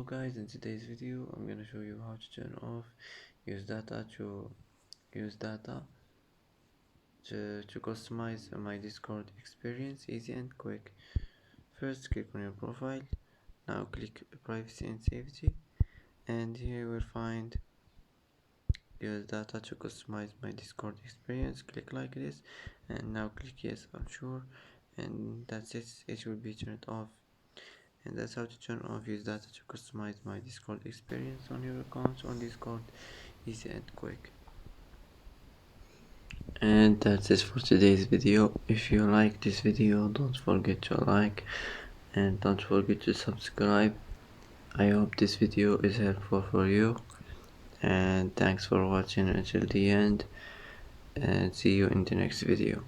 Hello guys, in today's video I'm gonna show you how to turn off use data to customize my Discord experience easy and quick. First click on your profile, now click privacy and safety, and here you will find use data to customize my Discord experience. Click like this and now click yes, I'm sure, and that's it will be turned off. And that's how to turn off use data to customize my Discord experience on your account on Discord, easy and quick. And that's it for today's video. If you like this video, don't forget to like and don't forget to subscribe. I hope this video is helpful for you, and thanks for watching until the end, and see you in the next video.